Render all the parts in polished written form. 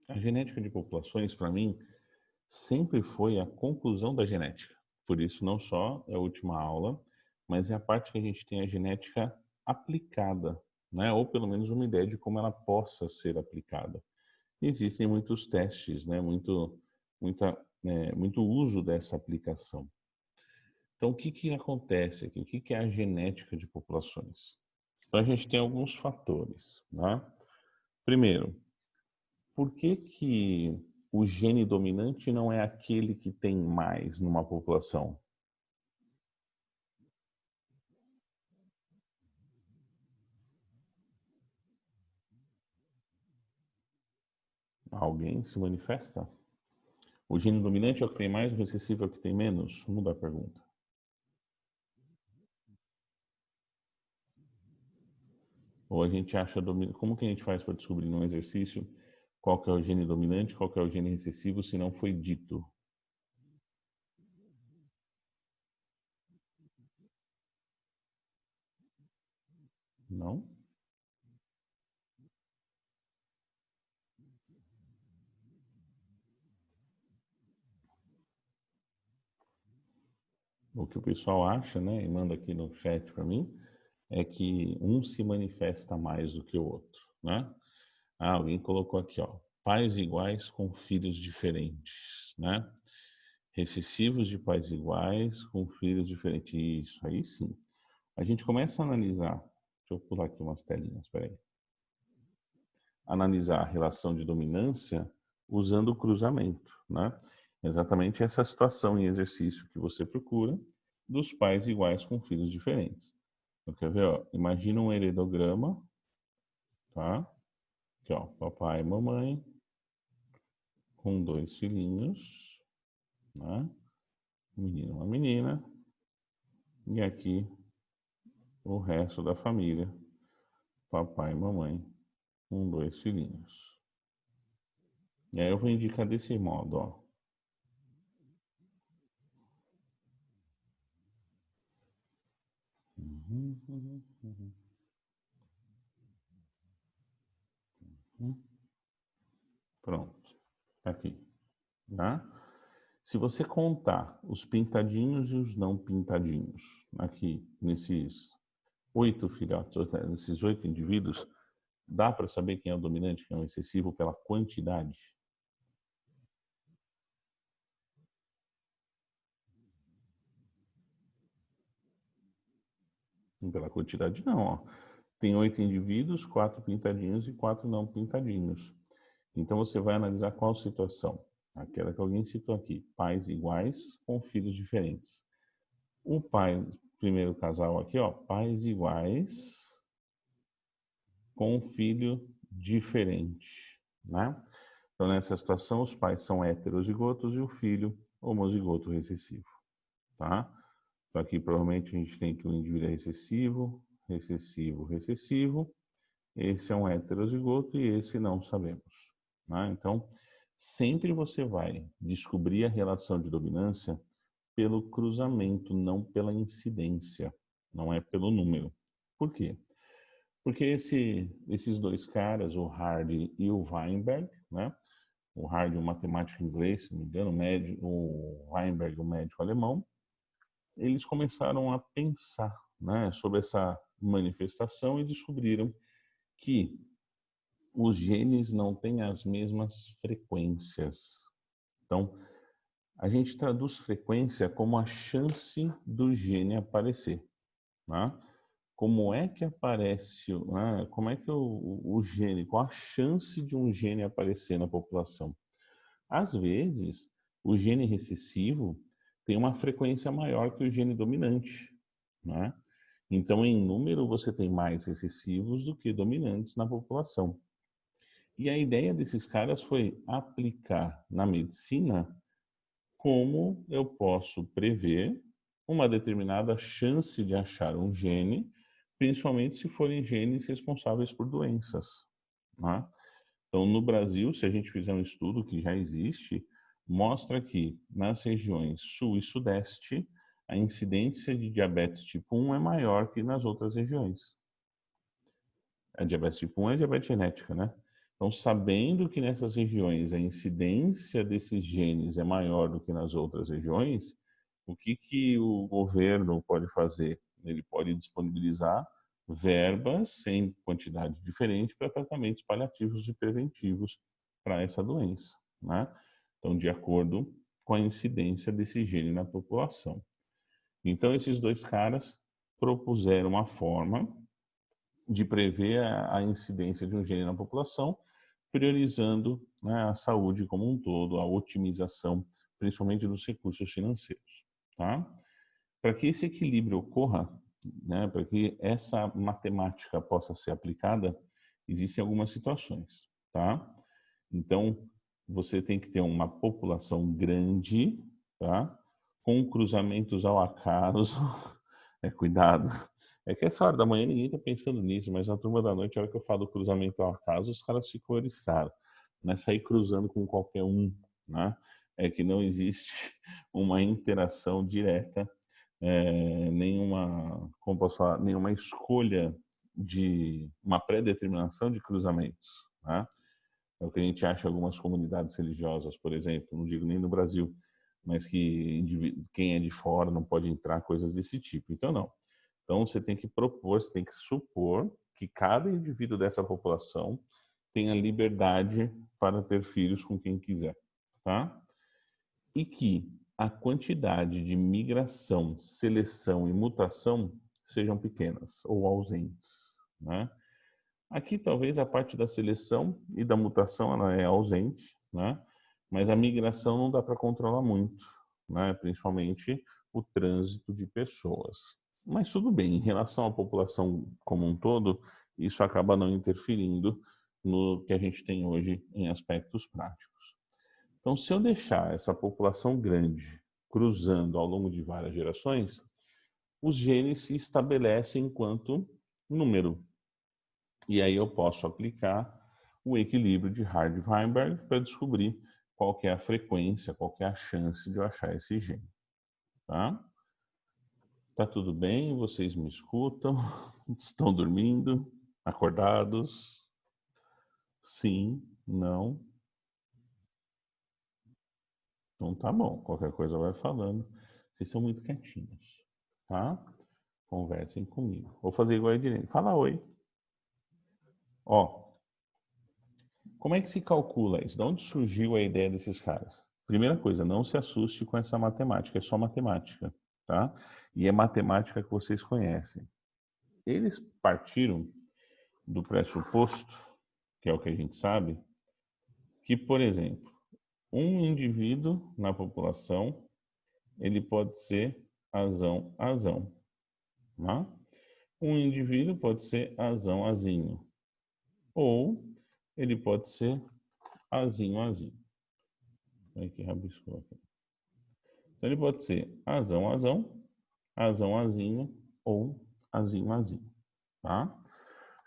A genética de populações, para mim, sempre foi a conclusão da genética. Por isso, não só é a última aula, mas é a parte que a gente tem a genética aplicada, né? Ou pelo menos uma ideia de como ela possa ser aplicada. Existem muitos testes, né? Muito uso dessa aplicação. Então, o que que acontece aqui? O que que é a genética de populações? Então, a gente tem alguns fatores, né? Primeiro, por que que o gene dominante não é aquele que tem mais numa população? Alguém se manifesta? O gene dominante é o que tem mais, o recessivo é o que tem menos? Muda a pergunta. Ou a gente acha como que a gente faz para descobrir num exercício qual que é o gene dominante, qual que é o gene recessivo, se não foi dito? Não? O que o pessoal acha, né, e manda aqui no chat para mim, é que um se manifesta mais do que o outro, né? Ah, alguém colocou aqui, ó, pais iguais com filhos diferentes, né? Recessivos de pais iguais com filhos diferentes. Isso, aí sim. A gente começa a analisar, deixa eu pular aqui umas telinhas, peraí. Analisar a relação de dominância usando o cruzamento, né? Exatamente essa situação em exercício que você procura dos pais iguais com filhos diferentes. Então, quer ver, ó? Imagina um heredograma, tá? Aqui, ó, papai e mamãe com dois filhinhos, né? Um menino e uma menina. E aqui o resto da família, papai e mamãe com dois filhinhos. E aí eu vou indicar desse modo, ó. Pronto, aqui, tá? Se você contar os pintadinhos e os não pintadinhos, aqui nesses 8 filhotes, nesses 8 indivíduos, dá para saber quem é o dominante, quem é o excessivo pela quantidade? Pela quantidade não, ó. Tem 8 indivíduos, 4 pintadinhos e 4 não pintadinhos. Então você vai analisar qual situação? Aquela que alguém citou aqui, pais iguais com filhos diferentes. O pai, primeiro casal aqui, ó, pais iguais com um filho diferente, né? Então nessa situação os pais são heterozigotos e o filho homozigoto recessivo, tá? Então aqui provavelmente a gente tem que o indivíduo é recessivo, recessivo, recessivo. Esse é um heterozigoto e esse não sabemos, né? Então sempre você vai descobrir a relação de dominância pelo cruzamento, não pela incidência, não é pelo número. Por quê? Porque esses dois caras, o Hardy e o Weinberg, né? O Hardy, um matemático inglês, se não me engano, o Weinberg, um médico alemão, eles começaram a pensar, né, sobre essa manifestação e descobriram que os genes não têm as mesmas frequências. Então, a gente traduz frequência como a chance do gene aparecer, né? Como é que aparece, né? Como é que o gene, qual a chance de um gene aparecer na população? Às vezes, o gene recessivo tem uma frequência maior que o gene dominante, né? Então, em número, você tem mais recessivos do que dominantes na população. E a ideia desses caras foi aplicar na medicina como eu posso prever uma determinada chance de achar um gene, principalmente se forem genes responsáveis por doenças, né? Então, no Brasil, se a gente fizer um estudo que já existe, mostra que nas regiões sul e sudeste, a incidência de diabetes tipo 1 é maior que nas outras regiões. A diabetes tipo 1 é diabetes genética, né? Então, sabendo que nessas regiões a incidência desses genes é maior do que nas outras regiões, o que o governo pode fazer? Ele pode disponibilizar verbas em quantidade diferente para tratamentos paliativos e preventivos para essa doença, né? Então, de acordo com a incidência desse gene na população. Então, esses dois caras propuseram uma forma de prever a incidência de um gene na população, priorizando, né, a saúde como um todo, a otimização, principalmente dos recursos financeiros, tá? Para que esse equilíbrio ocorra, né, para que essa matemática possa ser aplicada, existem algumas situações, tá? Então, você tem que ter uma população grande, tá? Com cruzamentos ao acaso. Cuidado. É que essa hora da manhã ninguém está pensando nisso, mas na turma da noite, a hora que eu falo cruzamento ao acaso, os caras ficam oriçados. Não é sair cruzando com qualquer um, né? É que não existe uma interação direta, nenhuma, como posso falar, nenhuma escolha de uma pré-determinação de cruzamentos, né? É o que a gente acha em algumas comunidades religiosas, por exemplo, não digo nem no Brasil, mas que quem é de fora não pode entrar, coisas desse tipo. Então, não. Então, você tem que propor, você tem que supor que cada indivíduo dessa população tenha liberdade para ter filhos com quem quiser, tá? E que a quantidade de migração, seleção e mutação sejam pequenas ou ausentes, né? Aqui talvez a parte da seleção e da mutação ela é ausente, né? Mas a migração não dá para controlar muito, né? Principalmente o trânsito de pessoas. Mas tudo bem, em relação à população como um todo, isso acaba não interferindo no que a gente tem hoje em aspectos práticos. Então, se eu deixar essa população grande cruzando ao longo de várias gerações, os genes se estabelecem enquanto número. E aí eu posso aplicar o equilíbrio de Hardy-Weinberg para descobrir qual que é a frequência, qual que é a chance de eu achar esse gene. Tá? Tá tudo bem? Vocês me escutam? Estão dormindo? Acordados? Sim? Não? Então tá bom. Qualquer coisa vai falando. Vocês são muito quietinhos, tá? Conversem comigo. Vou fazer igual a Edilene. Fala oi. Ó, como é que se calcula isso? De onde surgiu a ideia desses caras? Primeira coisa, não se assuste com essa matemática, é só matemática, tá? E é matemática que vocês conhecem. Eles partiram do pressuposto, que é o que a gente sabe, que, por exemplo, um indivíduo na população, ele pode ser azão, tá? Um indivíduo pode ser azinho, ou ele pode ser azinho. Olha que rabiscou aqui. Então ele pode ser azinho ou azinho, tá?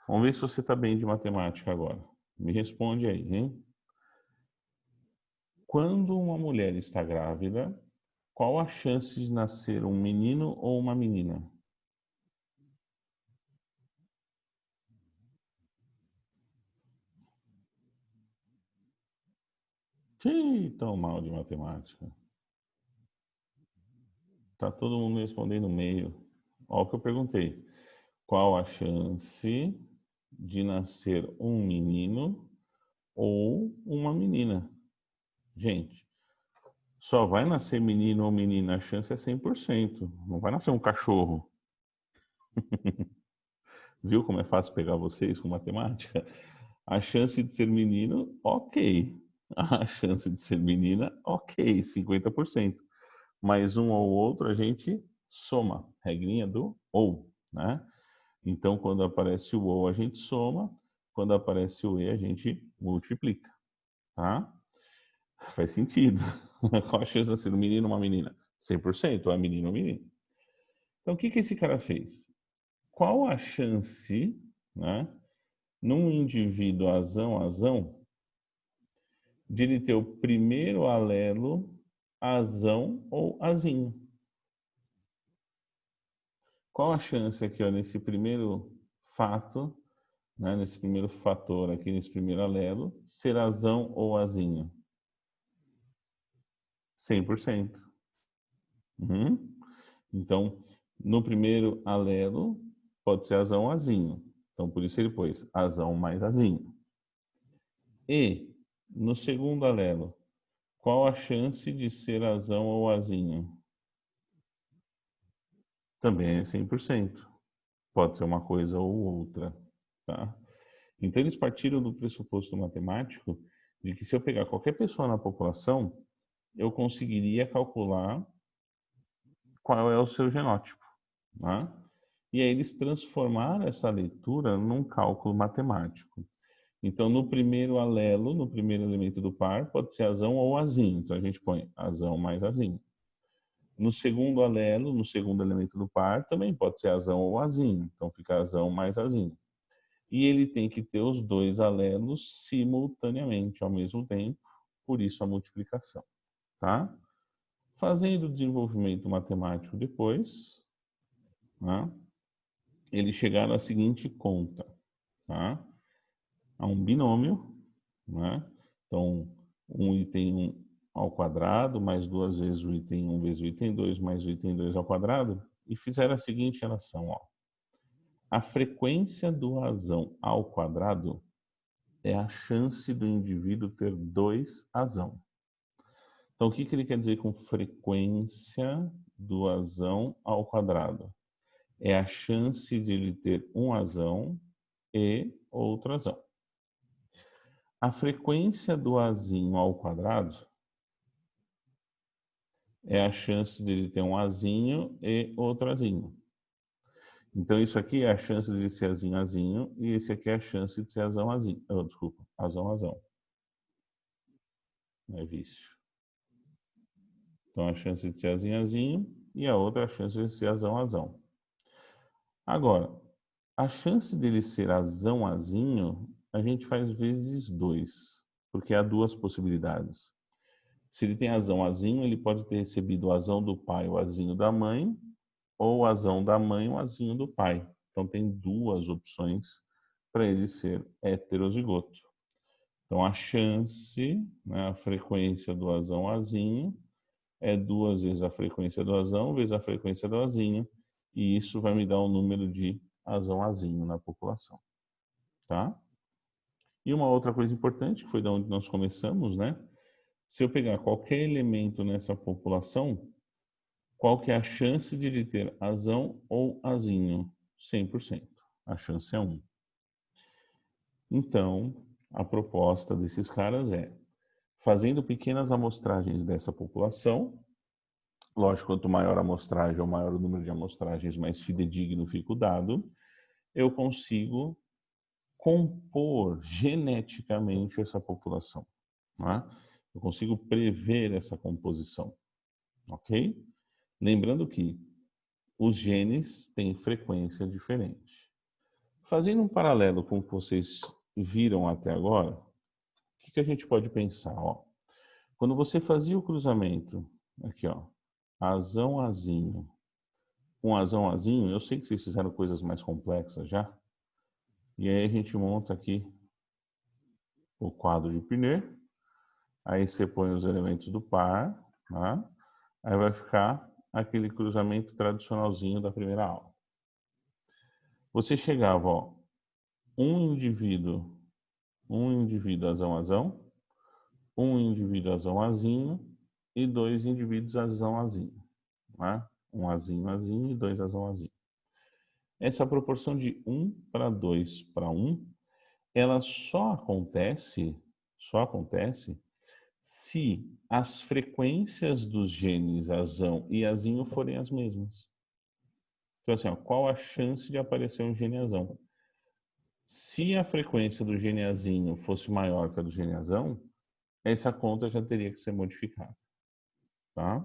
Vamos ver se você está bem de matemática agora. Me responde aí, hein? Quando uma mulher está grávida, qual a chance de nascer um menino ou uma menina? Ih, tão mal de matemática. Tá todo mundo respondendo meio. Olha o que eu perguntei. Qual a chance de nascer um menino ou uma menina? Gente, só vai nascer menino ou menina, a chance é 100%. Não vai nascer um cachorro. Viu como é fácil pegar vocês com matemática? A chance de ser menino, ok. A chance de ser menina, ok, 50%. Mais um ou outro a gente soma. Regrinha do ou, né? Então, quando aparece o ou, a gente soma. Quando aparece o e, a gente multiplica, tá? Faz sentido. Qual a chance de ser um menino ou uma menina? 100%, ou é menino ou menina. Então, o que esse cara fez? Qual a chance, né, num indivíduo azão, de ele ter o primeiro alelo azão ou azinho? Qual a chance aqui, ó, nesse primeiro fato, né, nesse primeiro fator aqui, nesse primeiro alelo, ser azão ou azinho? 100%. Uhum. Então, no primeiro alelo, pode ser azão ou azinho. Então, por isso ele pôs azão mais azinho. E, no segundo alelo, qual a chance de ser azão ou azinho? Também é 100%. Pode ser uma coisa ou outra, tá? Então, eles partiram do pressuposto matemático de que se eu pegar qualquer pessoa na população, eu conseguiria calcular qual é o seu genótipo, né? E aí eles transformaram essa leitura num cálculo matemático. Então, no primeiro alelo, no primeiro elemento do par, pode ser azão ou azinho. Então, a gente põe azão mais azinho. No segundo alelo, no segundo elemento do par, também pode ser azão ou azinho. Então, fica azão mais azinho. E ele tem que ter os dois alelos simultaneamente, ao mesmo tempo, por isso a multiplicação, tá? Fazendo o desenvolvimento matemático depois, né, eles chegaram à seguinte conta, tá? A um binômio, né? Então, um item 1 ao quadrado, mais duas vezes o item 1 vezes o item 2, mais o item 2 ao quadrado, e fizeram a seguinte relação, ó. A frequência do azão ao quadrado é a chance do indivíduo ter 2 azão. Então, o que ele quer dizer com frequência do azão ao quadrado? É a chance de ele ter um azão e outro azão. A frequência do azinho ao quadrado é a chance de ele ter um azinho e outro azinho. Então, isso aqui é a chance de ele ser azinho, azinho, e esse aqui é a chance de ser azão, azinho. Oh, desculpa, azão, azão. Não é vício. Então, a chance de ser azinho, azinho, e a outra é a chance de ser azão, azão. Agora, a chance dele ser azão, azinho, a gente faz vezes 2, porque há duas possibilidades. Se ele tem azão, azinho, ele pode ter recebido o azão do pai, o azinho da mãe, ou o azão da mãe, o azinho do pai. Então, tem duas opções para ele ser heterozigoto. Então, a chance, né, a frequência do azão, azinho, é 2 vezes a frequência do azão, vezes a frequência do azinho, e isso vai me dar um número de azão, azinho na população, tá? E uma outra coisa importante, que foi da onde nós começamos, né? Se eu pegar qualquer elemento nessa população, qual que é a chance de ele ter azão ou azinho? 100%. A chance é 1. Então, a proposta desses caras é, fazendo pequenas amostragens dessa população, lógico, quanto maior a amostragem ou maior o número de amostragens, mais fidedigno fica o dado, eu consigo compor geneticamente essa população. Né? Eu consigo prever essa composição. Ok? Lembrando que os genes têm frequência diferente. Fazendo um paralelo com o que vocês viram até agora, o que a gente pode pensar? Ó, quando você fazia o cruzamento, aqui ó, azão, azinho, com azão, azinho, eu sei que vocês fizeram coisas mais complexas já, e aí a gente monta aqui o quadro de Pinner, aí você põe os elementos do par, tá? Aí vai ficar aquele cruzamento tradicionalzinho da primeira aula. Você chegava, ó, um indivíduo azão, azão, um indivíduo azão, azinho e 2 indivíduos azão, azinho. Né? Um azinho, azinho e 2 azão, azinho. Essa proporção de 1 para 2 para 1, ela só acontece se as frequências dos genes azão e azinho forem as mesmas. Então, assim, ó, qual a chance de aparecer um gene azão? Se a frequência do gene azinho fosse maior que a do gene azão, essa conta já teria que ser modificada. Tá?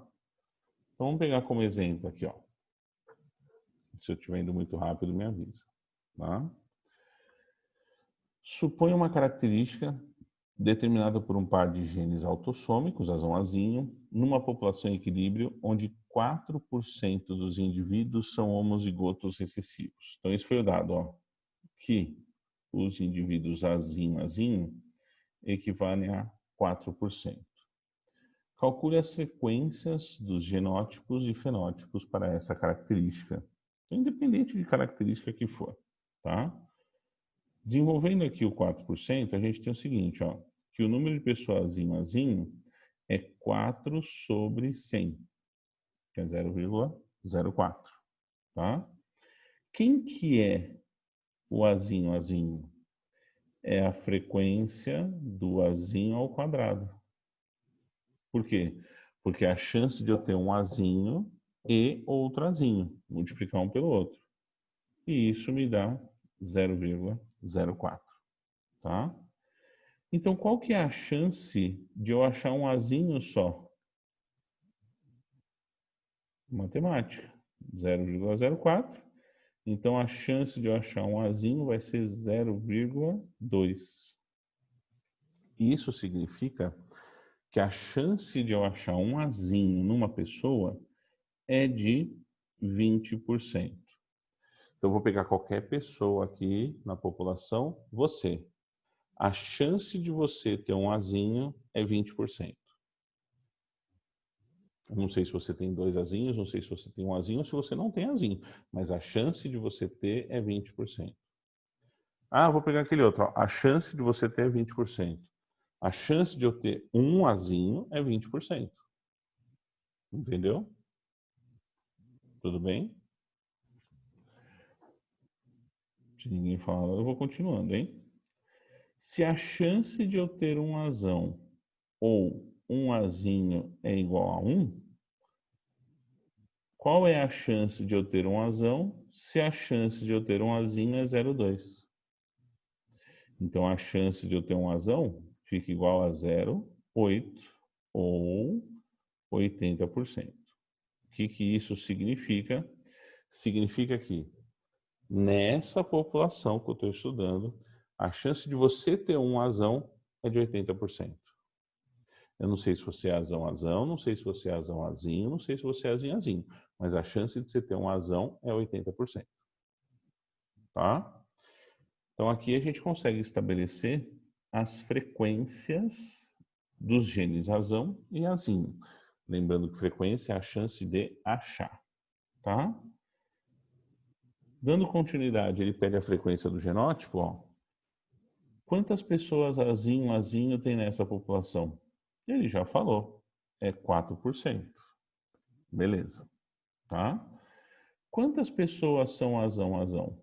Então, vamos pegar como exemplo aqui, ó. Se eu estiver indo muito rápido, me avisa. Tá? Suponha uma característica determinada por um par de genes autossômicos, azão-azinho, numa população em equilíbrio onde 4% dos indivíduos são homozigotos recessivos. Então, esse foi o dado, ó, que os indivíduos Azinho equivalem a 4%. Calcule as frequências dos genótipos e fenótipos para essa característica, independente de característica que for, tá? Desenvolvendo aqui o 4%, a gente tem o seguinte, ó, que o número de pessoas Azinho é 4 sobre 100, que é 0,04, tá? Quem que é o Azinho? É a frequência do Azinho ao quadrado. Por quê? Porque a chance de eu ter um Azinho e outro Azinho, multiplicar um pelo outro. E isso me dá 0,04, tá? Então, qual que é a chance de eu achar um Azinho só? Matemática, 0,04. Então, a chance de eu achar um Azinho vai ser 0,2. Isso significa que a chance de eu achar um Azinho numa pessoa é de 20%. Então, eu vou pegar qualquer pessoa aqui na população, você. A chance de você ter um Azinho é 20%. Eu não sei se você tem 2 Azinhos, não sei se você tem um Azinho ou se você não tem Azinho, mas a chance de você ter é 20%. Ah, vou pegar aquele outro. Ó. A chance de você ter é 20%. A chance de eu ter um Azinho é 20%. Entendeu? Tudo bem? Se ninguém fala, eu vou continuando, hein? Se a chance de eu ter um Azão ou um Azinho é igual a 1, qual é a chance de eu ter um Azão se a chance de eu ter um Azinho é 0,2? Então, a chance de eu ter um Azão fica igual a 0,8 ou 80%. O que isso significa? Significa que nessa população que eu estou estudando, a chance de você ter um Azão é de 80%. Eu não sei se você é azão, não sei se você é azinho, não sei se você é azinho, mas a chance de você ter um azão é 80%. Tá? Então aqui a gente consegue estabelecer as frequências dos genes azão e azinho. Lembrando que frequência é a chance de achar. Tá? Dando continuidade, ele pega a frequência do genótipo. Ó. Quantas pessoas azinho tem nessa população? Ele já falou. É 4%. Beleza. Tá? Quantas pessoas são azão?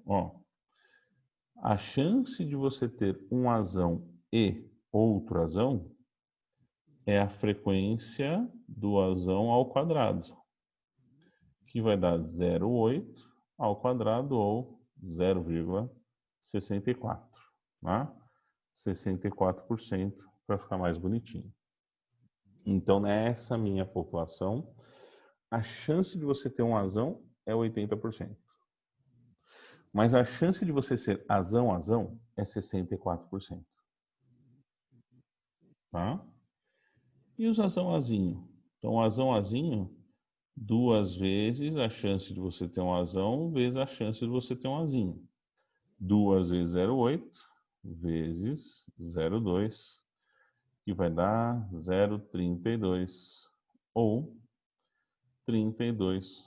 Ó, a chance de você ter um azão e outro azão é a frequência do azão ao quadrado, que vai dar 0,8 ao quadrado ou 0,64, tá? 64% para ficar mais bonitinho. Então, nessa minha população, a chance de você ter um azão é 80%. Mas a chance de você ser azão é 64%. Tá? E os azão-azinho? Então, azão-azinho, 2 vezes a chance de você ter um azão vezes a chance de você ter um azinho. 2 vezes 0,8 vezes 0,2, que vai dar 0,32 ou 32%.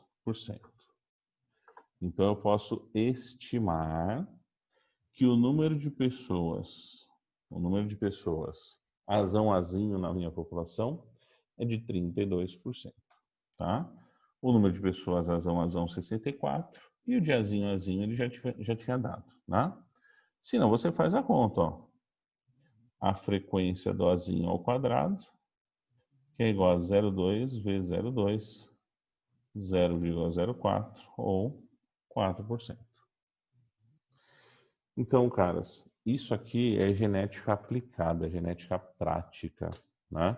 Então, eu posso estimar que o número de pessoas azinho na minha população é de 32%, tá? O número de pessoas azão 64 e o de azinho ele já tinha dado, tá? Se não, você faz a conta, ó. A frequência do azinho ao quadrado, que é igual a 0,2 vezes 0,2, 0,04 ou 4%. Então, caras, isso aqui é genética aplicada, genética prática, né?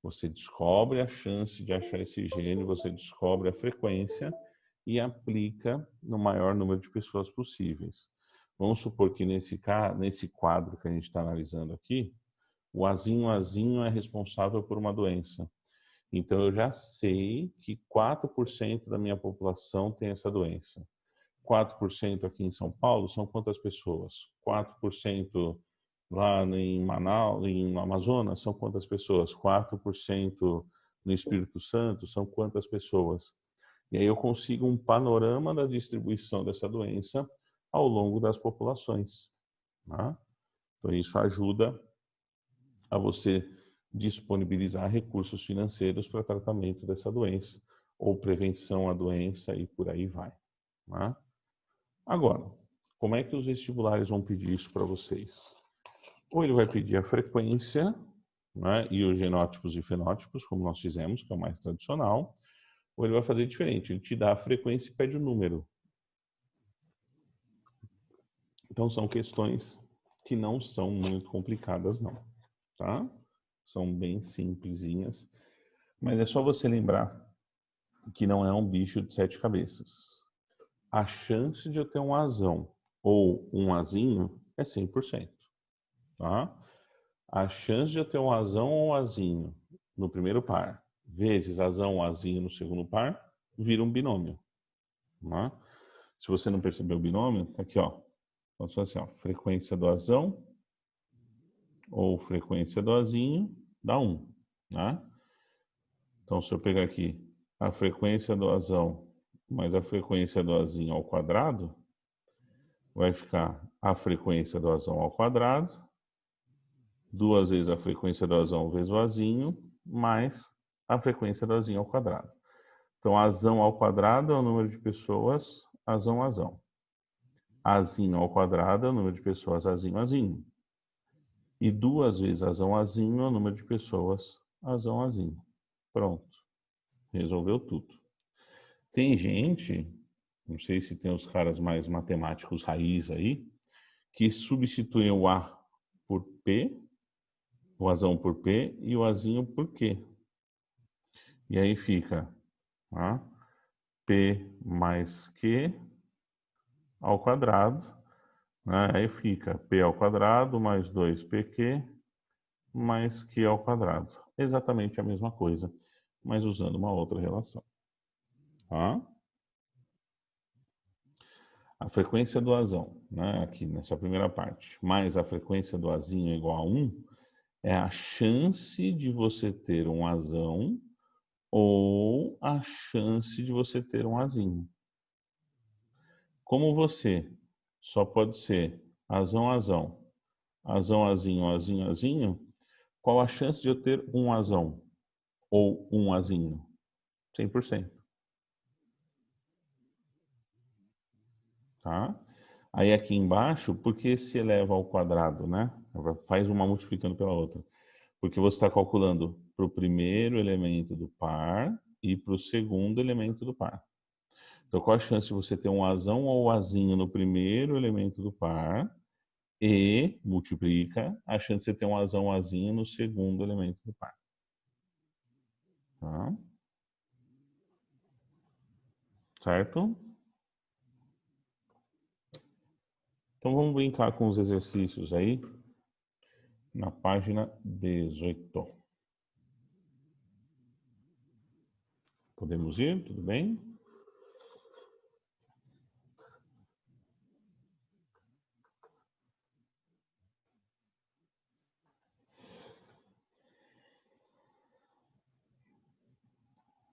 Você descobre a chance de achar esse gene, você descobre a frequência e aplica no maior número de pessoas possíveis. Vamos supor que nesse quadro que a gente está analisando aqui, o azinho é responsável por uma doença. Então, eu já sei que 4% da minha população tem essa doença. 4% aqui em São Paulo são quantas pessoas? 4% lá em Manaus, no Amazonas, são quantas pessoas? 4% no Espírito Santo, são quantas pessoas? E aí eu consigo um panorama da distribuição dessa doença ao longo das populações. Tá? Então isso ajuda a você disponibilizar recursos financeiros para tratamento dessa doença ou prevenção à doença e por aí vai. Tá? Agora, como é que os vestibulares vão pedir isso para vocês? Ou ele vai pedir a frequência, né, e os genótipos e fenótipos, como nós fizemos, que é o mais tradicional, ou ele vai fazer diferente, ele te dá a frequência e pede o número. Então são questões que não são muito complicadas não, tá? São bem simplesinhas, mas é só você lembrar que não é um bicho de 7 cabeças. A chance de eu ter um azão ou um azinho é 100%, tá? A chance de eu ter um azão ou um azinho no primeiro par, vezes azão ou azinho no segundo par, vira um binômio. Tá? Se você não percebeu o binômio, tá aqui, ó. Então, assim, ó, frequência do azão ou frequência do azinho dá 1. Tá? Então, se eu pegar aqui a frequência do azão mais a frequência do azinho ao quadrado, vai ficar a frequência do azão ao quadrado, 2 vezes a frequência do azão vezes o azinho, mais a frequência do azinho ao quadrado. Então, azão ao quadrado é o número de pessoas, azão, azão. Azinho ao quadrado é o número de pessoas, azinho, azinho. E 2 vezes azão, azinho é o número de pessoas, azão, azinho. Pronto. Resolveu tudo. Tem gente, não sei se tem os caras mais matemáticos raiz aí, que substituem o A por P, o azão por P e o azinho por Q. E aí fica, tá? P mais Q ao quadrado, né? Aí fica P ao quadrado mais 2PQ mais Q ao quadrado. Exatamente a mesma coisa, mas usando uma outra relação. Tá? A frequência do azão, né? Aqui nessa primeira parte, mais a frequência do azinho igual a 1, é a chance de você ter um azão ou a chance de você ter um azinho. Como você só pode ser azão, azão, azão, azinho, azinho, azinho, qual a chance de eu ter um azão ou um azinho? 100%. Tá? Aí aqui embaixo, por que se eleva ao quadrado, né? Faz uma multiplicando pela outra. Porque você está calculando para o primeiro elemento do par e para o segundo elemento do par. Então, qual a chance de você ter um azão ou azinho no primeiro elemento do par e multiplica a chance de você ter um azão ou azinho no segundo elemento do par. Tá? Certo? Então, vamos brincar com os exercícios aí na página 18. Podemos ir? Tudo bem?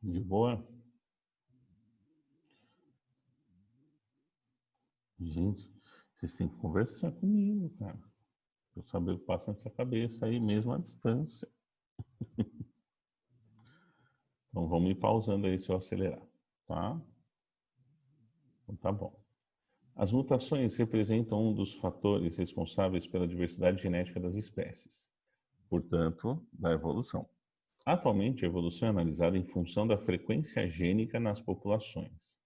De boa? Gente, vocês têm que conversar comigo, cara. Pra eu saber o que passa nessa cabeça aí mesmo à distância. Então vamos ir pausando aí se eu acelerar, tá? Então tá bom. As mutações representam um dos fatores responsáveis pela diversidade genética das espécies, portanto, da evolução. Atualmente, a evolução é analisada em função da frequência gênica nas populações.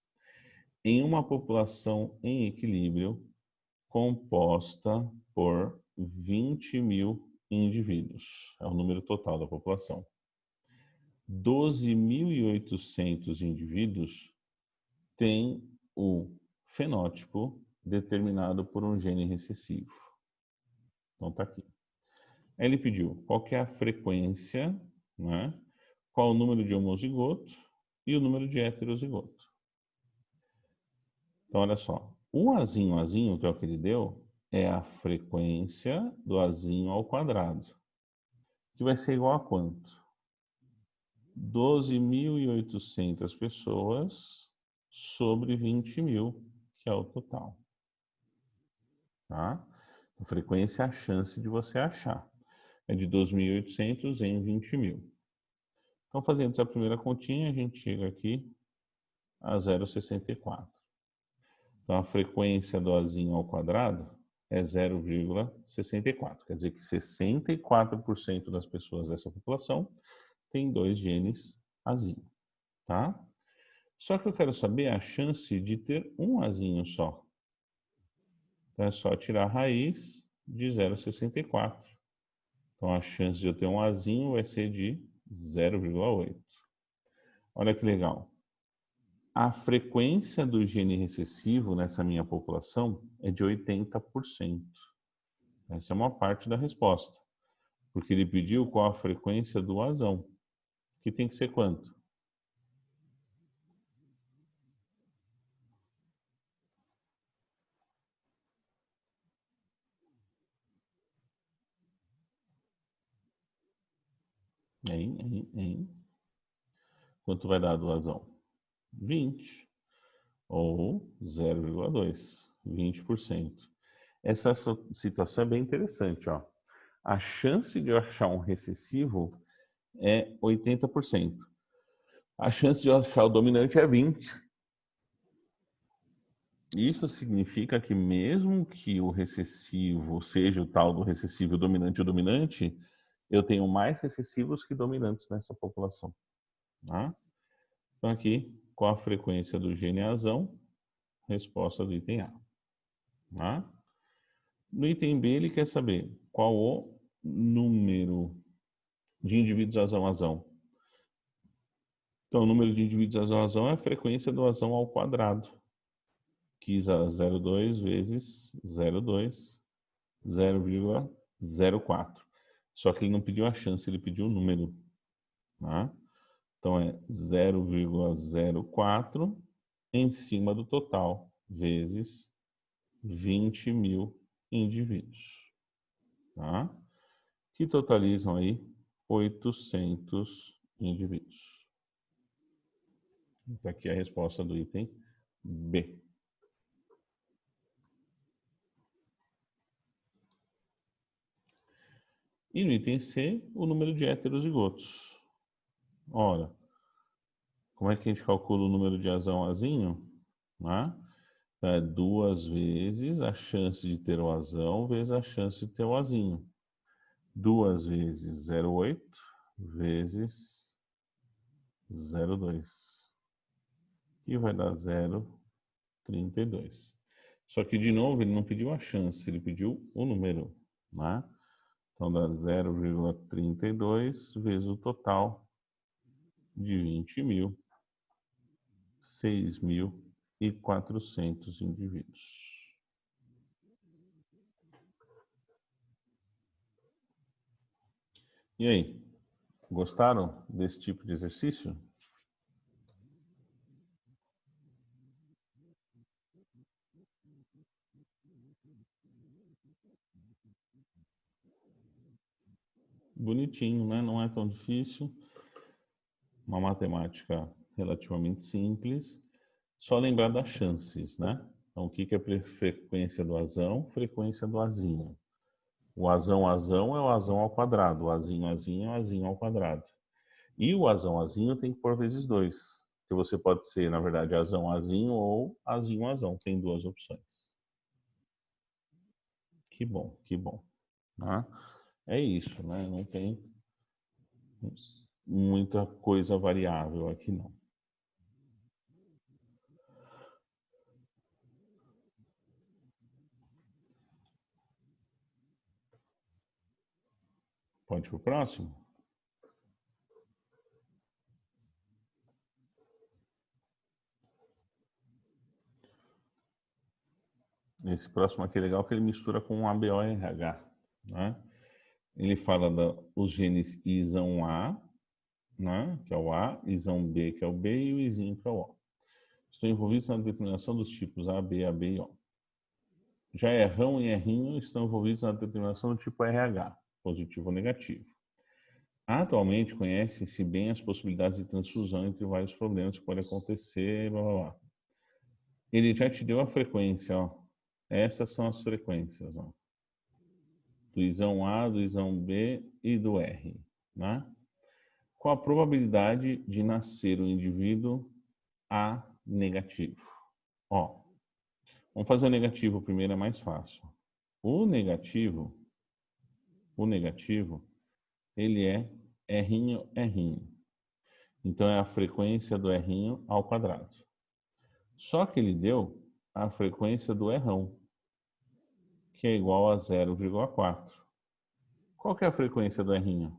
Em uma população em equilíbrio, composta por 20.000 indivíduos, é o número total da população. 12.800 indivíduos têm o fenótipo determinado por um gene recessivo. Então tá aqui. Aí ele pediu qual que é a frequência, né? Qual o número de homozigoto e o número de heterozigoto. Então, olha só. O Azinho, que é o que ele deu, é a frequência do Azinho ao quadrado. Que vai ser igual a quanto? 12.800 pessoas sobre 20.000, que é o total. Tá? A frequência é a chance de você achar. É de 2.800 em 20.000. Então, fazendo essa primeira continha, a gente chega aqui a 0,64. Então, a frequência do Azinho ao quadrado é 0,64. Quer dizer que 64% das pessoas dessa população tem 2 genes Azinho. Tá? Só que eu quero saber a chance de ter um Azinho só. Então, é só tirar a raiz de 0,64. Então, a chance de eu ter um Azinho vai ser de 0,8. Olha que legal. A frequência do gene recessivo nessa minha população é de 80%. Essa é uma parte da resposta. Porque ele pediu qual a frequência do Azão. Que tem que ser quanto? Quanto vai dar do Azão? 20. Ou 0,2. 20%. Essa situação é bem interessante, ó. A chance de eu achar um recessivo é 80%. A chance de eu achar o dominante é 20%. Isso significa que mesmo que o recessivo seja o tal do recessivo dominante ou dominante, eu tenho mais recessivos que dominantes nessa população. Tá? Então aqui, qual a frequência do gene azão? Resposta do item A. Tá? No item B, ele quer saber qual o número de indivíduos azão-azão. Então, o número de indivíduos azão-azão é a frequência do azão ao quadrado. Que é 0,2 vezes 0,2, 0,04. Só que ele não pediu a chance, ele pediu o número. Tá? Então, é 0,04 em cima do total, vezes 20.000 indivíduos. Tá? Que totalizam aí 800 indivíduos. Então, aqui é a resposta do item B. E no item C, o número de heterozigotos. Ora, como é que a gente calcula o número de azão-azinho? Né? É 2 vezes a chance de ter o azão vezes a chance de ter o azinho. 2 vezes 0,8 vezes 0,2. E vai dar 0,32. Só que, de novo, ele não pediu a chance, ele pediu o número. Né? Então, dá 0,32 vezes o total de 20.000, 6.400 indivíduos. E aí, gostaram desse tipo de exercício? Bonitinho, né? Não é tão difícil. Uma matemática relativamente simples. Só lembrar das chances, né? Então, o que é a frequência do azão? Frequência do azinho. O azão-azão é o azão ao quadrado. O azinho-azinho é o azinho ao quadrado. E o azão-azinho tem que pôr vezes 2. Que você pode ser, na verdade, azão-azinho ou azinho-azão. Tem duas opções. Que bom, que bom. Né? É isso, né? Não tem muita coisa variável aqui, não. Pode ir para o próximo? Esse próximo aqui é legal que ele mistura com o ABORH, né? Ele fala dos genes ISAM A, né? Que é o A, ISAM B, que é o B, e o Izinho, que é o O. estão envolvidos na determinação dos tipos A, B e O. Já Rão e R'inho estão envolvidos na determinação do tipo RH, positivo ou negativo. Atualmente, conhecem-se bem as possibilidades de transfusão entre vários problemas que podem acontecer, blá, blá, blá. Ele já te deu a frequência, ó. Essas são as frequências, ó. Do isão A, do isão B e do R, né? Qual a probabilidade de nascer um indivíduo A negativo? Ó, vamos fazer o negativo primeiro, é mais fácil. O negativo, ele é R'inho, R'inho. Então é a frequência do R'inho ao quadrado. Só que ele deu a frequência do R'ão, que é igual a 0,4. Qual que é a frequência do R'inho?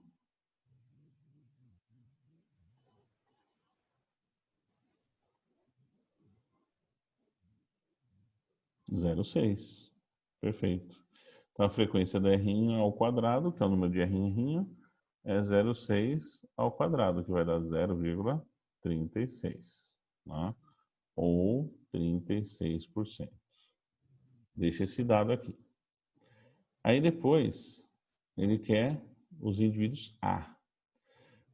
0,6. Perfeito. Então a frequência do R'inho ao quadrado, que é o número de R'inho, é 0,6 ao quadrado, que vai dar 0,36. Tá? Ou 36%. Deixa esse dado aqui. Aí depois, ele quer os indivíduos A.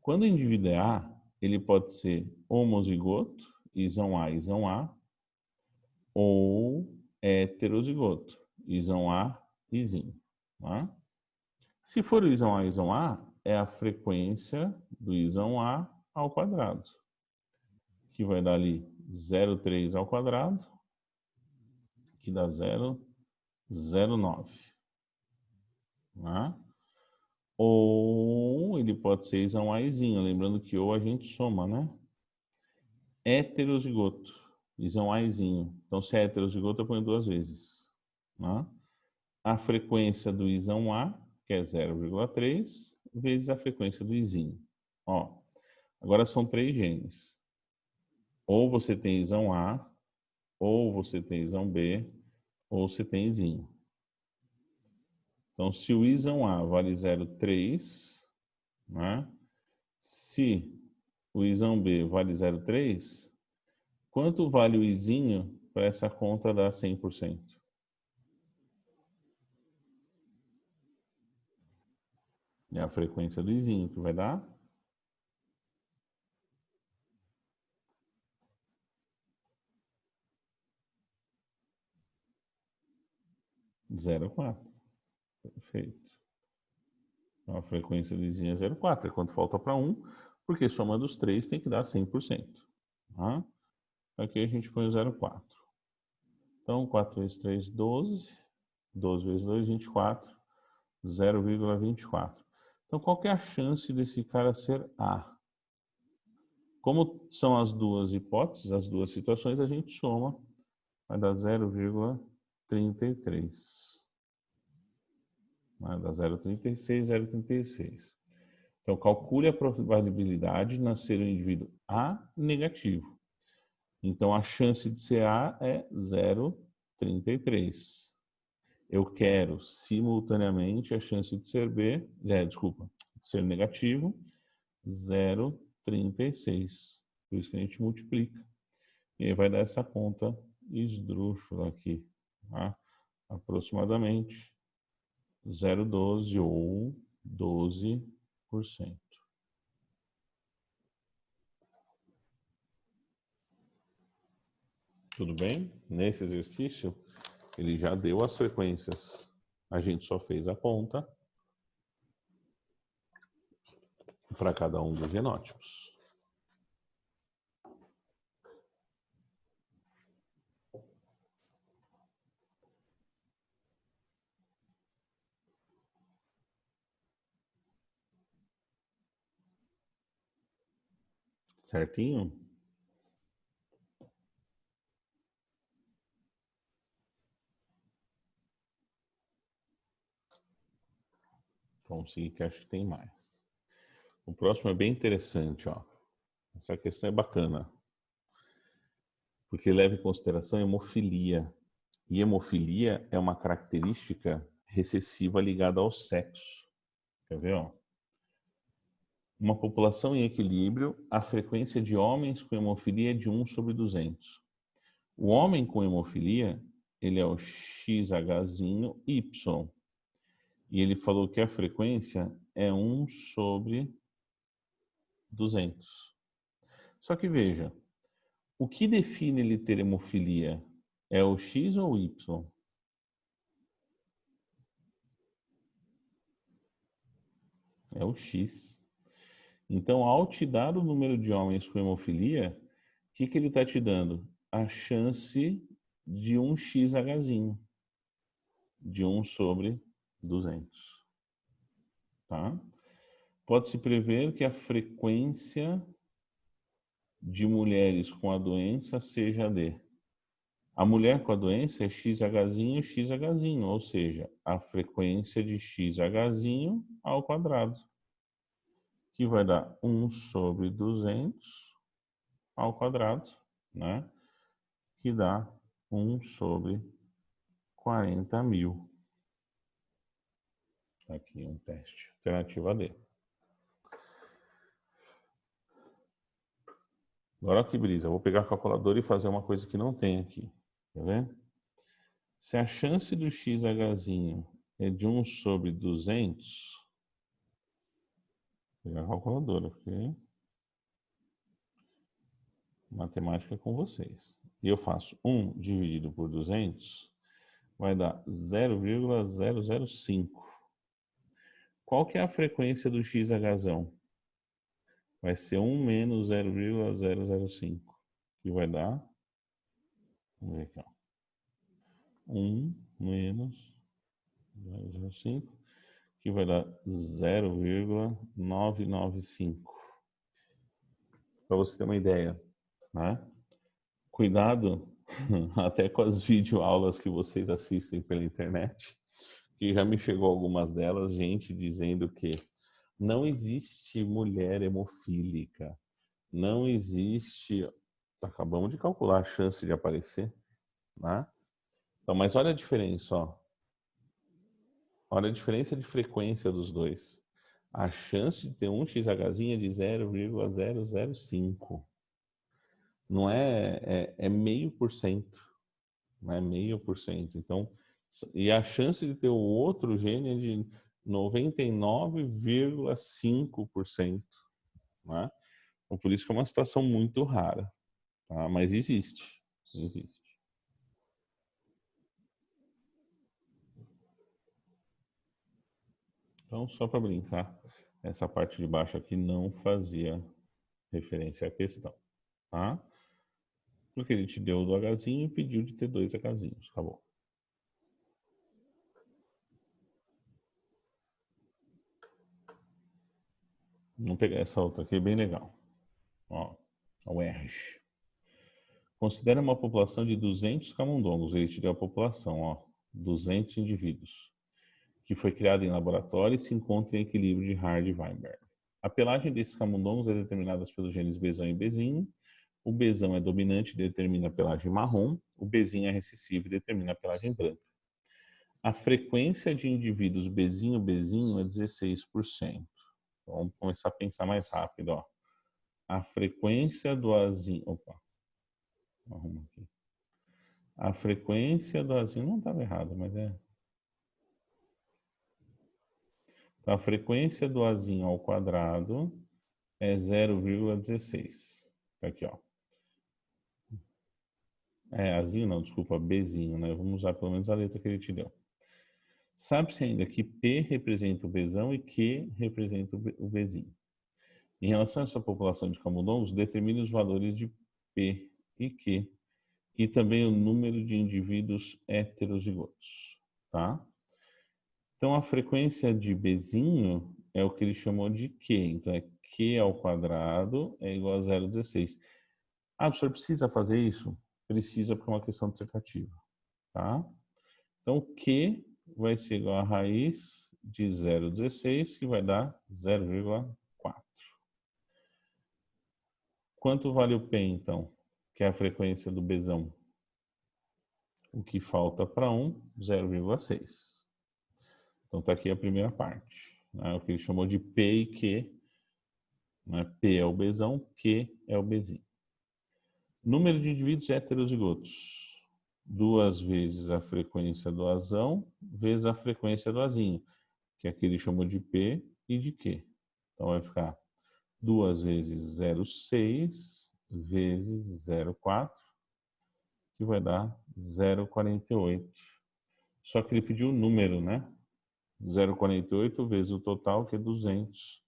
Quando o indivíduo é A, ele pode ser homozigoto, isão A, ou heterozigoto, isão A, izinho. Tá? Se for o isão A, é a frequência do isão A ao quadrado, que vai dar ali 0,3 ao quadrado, que dá 0,09. Tá? Ou ele pode ser isão Azinho, lembrando que ou a gente soma, né? Heterozigoto, isão Azinho. Então, se é heterozigoto, eu ponho duas vezes. Né? A frequência do isão A, que é 0,3, vezes a frequência do izinho. Ó, agora são 3 genes. Ou você tem isão A, ou você tem isão B, ou você tem izinho. Então, se o isão A vale 0,3, né? Se o isão B vale 0,3, quanto vale o izinho para essa conta dar 100%? É a frequência do izinho que vai dar 0,4. Perfeito. Então, a frequência do izinho é 0,4. É quanto falta para 1, porque soma dos 3 tem que dar 100%. Tá? Aqui a gente põe o 0,4. Então, 4 vezes 3, 12. 12 vezes 2, 24. 0,24. Então, qual que é a chance desse cara ser A? Como são as duas hipóteses, as duas situações, a gente soma, vai dar 0,33. Vai dar 0,36, 0,36. Então, calcule a probabilidade de nascer um indivíduo A negativo. Então, a chance de ser A é 0,33. Eu quero, simultaneamente, a chance de ser B, de ser negativo, 0,36. Por isso que a gente multiplica. E aí vai dar essa conta esdrúxula aqui. Tá? Aproximadamente 0,12 ou 12%. Tudo bem? Nesse exercício, ele já deu as frequências. A gente só fez a conta para cada um dos genótipos. Certinho? Vamos seguir que acho que tem mais. O próximo é bem interessante, ó. Essa questão é bacana. Porque leva em consideração a hemofilia. E hemofilia é uma característica recessiva ligada ao sexo. Quer ver, ó? Uma população em equilíbrio, a frequência de homens com hemofilia é de 1 sobre 200. O homem com hemofilia, ele é o XHzinho Y. E ele falou que a frequência é 1 sobre 200. Só que veja, o que define ele ter hemofilia? É o X ou o Y? É o X. Então, ao te dar o número de homens com hemofilia, o que ele está te dando? A chance de um XHzinho, de 1 sobre 200. Tá? Pode-se prever que a frequência de mulheres com a doença seja D. A mulher com a doença é XHzinho, XHzinho, ou seja, a frequência de XHzinho ao quadrado, que vai dar 1 sobre 200 ao quadrado, né? Que dá 1 sobre 40.000. Aqui um teste. Alternativa D. Agora que brisa, eu vou pegar a calculadora e fazer uma coisa que não tem aqui. Tá vendo? Se a chance do XHzinho é de 1 sobre 200, vou pegar a calculadora, porque matemática é com vocês. E eu faço 1 dividido por 200, vai dar 0,005. Qual que é a frequência do XHzão? Vai ser 1 menos 0,005, que vai dar, vamos ver aqui, ó, 1 menos 0,05, que vai dar 0,995. Para você ter uma ideia, né? Cuidado até com as videoaulas que vocês assistem pela internet, que já me chegou algumas delas, gente dizendo que não existe mulher hemofílica, não existe, acabamos de calcular a chance de aparecer, né? Então, mas olha a diferença, ó. Olha a diferença de frequência dos dois. A chance de ter um XHzinho é de 0,005. Não é meio por cento. Não é meio por cento. Então, e a chance de ter o outro gene é de 99,5%. Né? Então, por isso que é uma situação muito rara. Tá? Mas existe. Existe. Então, só para brincar, essa parte de baixo aqui não fazia referência à questão. Tá? Porque ele te deu o do Hzinho e pediu de ter 2 Hzinhos. Acabou. Vamos pegar essa outra aqui, bem legal. Ó, a UERJ. Considera uma população de 200 camundongos. Ele te deu a população, ó, 200 indivíduos, que foi criada em laboratório e se encontra em equilíbrio de Hardy-Weinberg. A pelagem desses camundongos é determinada pelos genes Bzão e Bzinho. O Bzão é dominante e determina a pelagem marrom. O Bzinho é recessivo e determina a pelagem branca. A frequência de indivíduos Bzinho é 16%. Então, vamos começar a pensar mais rápido, ó. A frequência do Azinho... Opa. Arruma aqui. A frequência do Azinho... Não estava errado, mas é... Então, a frequência do Azinho ao quadrado é 0,16. Tá aqui, ó. Azinho não, desculpa, Bzinho, né? Vamos usar pelo menos a letra que ele te deu. Sabe-se ainda que P representa o Bzão e Q representa o Bzinho. Em relação a essa população de camundongos, determine os valores de P e Q e também o número de indivíduos heterozigotos, tá? Então, a frequência de Bzinho é o que ele chamou de Q. Então, é Q ao quadrado é igual a 0,16. Ah, o professor precisa fazer isso? Precisa, porque é uma questão dissertativa, tá? Então, Q vai ser igual a raiz de 0,16, que vai dar 0,4. Quanto vale o P, então? Que é a frequência do Bzão. O que falta para 1, 0,6. Então, está aqui a primeira parte. Né? O que ele chamou de P e Q. Né? P é o Bzão, Q é o Bzinho. Número de indivíduos heterozigotos. 2 vezes a frequência do azão, vezes a frequência do azinho, que aqui ele chamou de P e de Q. Então vai ficar 2 vezes 0,6 vezes 0,4, que vai dar 0,48. Só que ele pediu o número, né? 0,48 vezes o total, que é 200.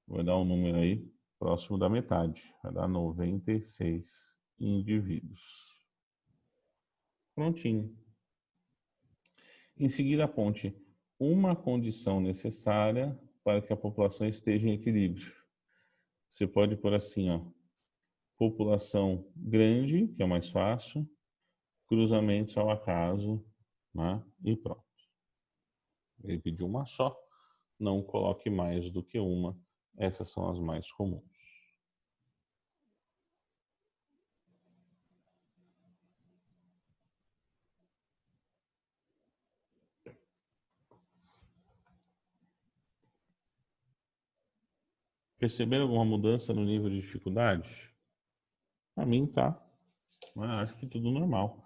Vai dar um número aí próximo da metade. Vai dar 96 indivíduos. Prontinho. Em seguida, aponte uma condição necessária para que a população esteja em equilíbrio. Você pode pôr assim, ó, população grande, que é mais fácil, cruzamentos ao acaso, né? E pronto. Ele pediu uma só, não coloque mais do que uma, essas são as mais comuns. Perceberam alguma mudança no nível de dificuldade? Para mim tá, mas acho que tudo normal.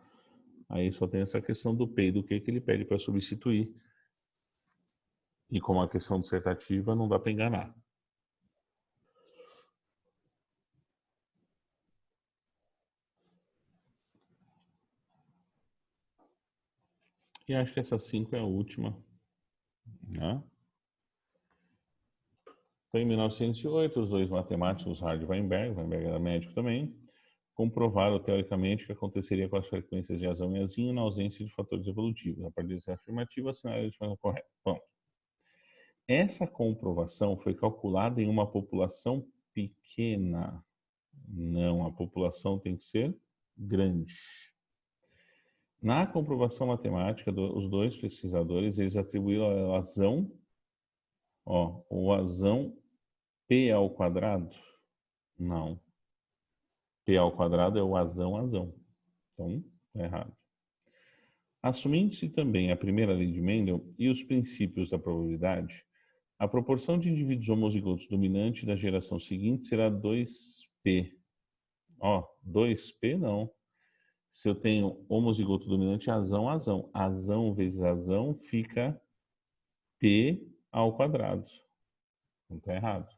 Aí só tem essa questão do P e do Q que ele pede para substituir. E como a questão dissertativa, não dá para enganar. E acho que essa 5 é a última, né? Então, em 1908, os dois matemáticos, Hard e Weinberg era médico também, comprovaram teoricamente o que aconteceria com as frequências de azão e azinho na ausência de fatores evolutivos. A partir dessa afirmativa, assinalaram de forma correta. Bom, essa comprovação foi calculada em uma população pequena. Não, a população tem que ser grande. Na comprovação matemática, os dois pesquisadores, eles atribuíram ao azão, ó, o azão P ao quadrado? Não. P ao quadrado é o azão. Então, é errado. Assumindo-se também a primeira lei de Mendel e os princípios da probabilidade, a proporção de indivíduos homozigotos dominante da geração seguinte será 2P. Ó, 2P não. Se eu tenho homozigoto dominante, azão. Azão vezes azão fica P ao quadrado. Não está errado.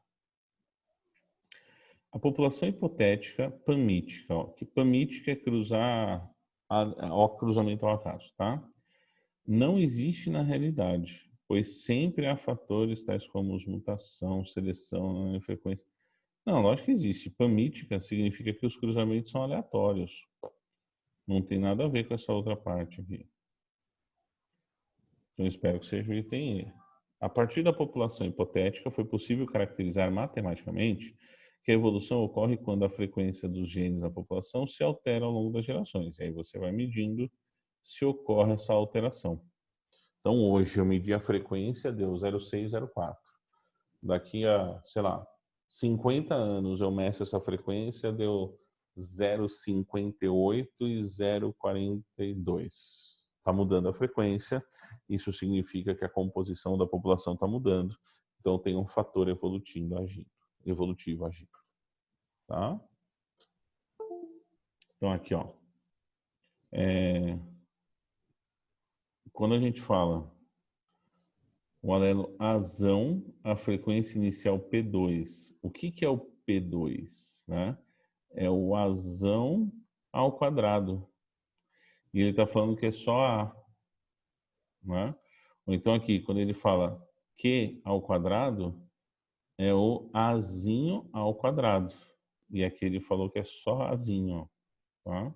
A população hipotética pamítica, ó, que pamítica é cruzar ao cruzamento ao acaso, tá? Não existe na realidade, pois sempre há fatores tais como mutação, seleção, frequência. Não, lógico que existe. Pamítica significa que os cruzamentos são aleatórios. Não tem nada a ver com essa outra parte aqui. Então, espero que seja o item E. A partir da população hipotética, foi possível caracterizar matematicamente que a evolução ocorre quando a frequência dos genes da população se altera ao longo das gerações. E aí você vai medindo se ocorre essa alteração. Então, hoje eu medi a frequência, deu 0,604. Daqui a, sei lá, 50 anos eu meço essa frequência, deu 0,58 e 0,42. Está mudando a frequência, isso significa que a composição da população está mudando, então tem um fator evolutivo agindo. Tá? Então aqui, ó. Quando a gente fala o alelo azão, a frequência inicial P2. O que é o P2? Né? É o azão ao quadrado. E ele está falando que é só A. Né? Ou então aqui, quando ele fala Q ao quadrado, é o Azinho ao quadrado. E aqui ele falou que é só Azinho. Tá?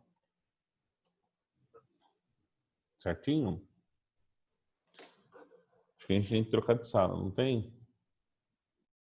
Certinho? Acho que a gente tem que trocar de sala, não tem?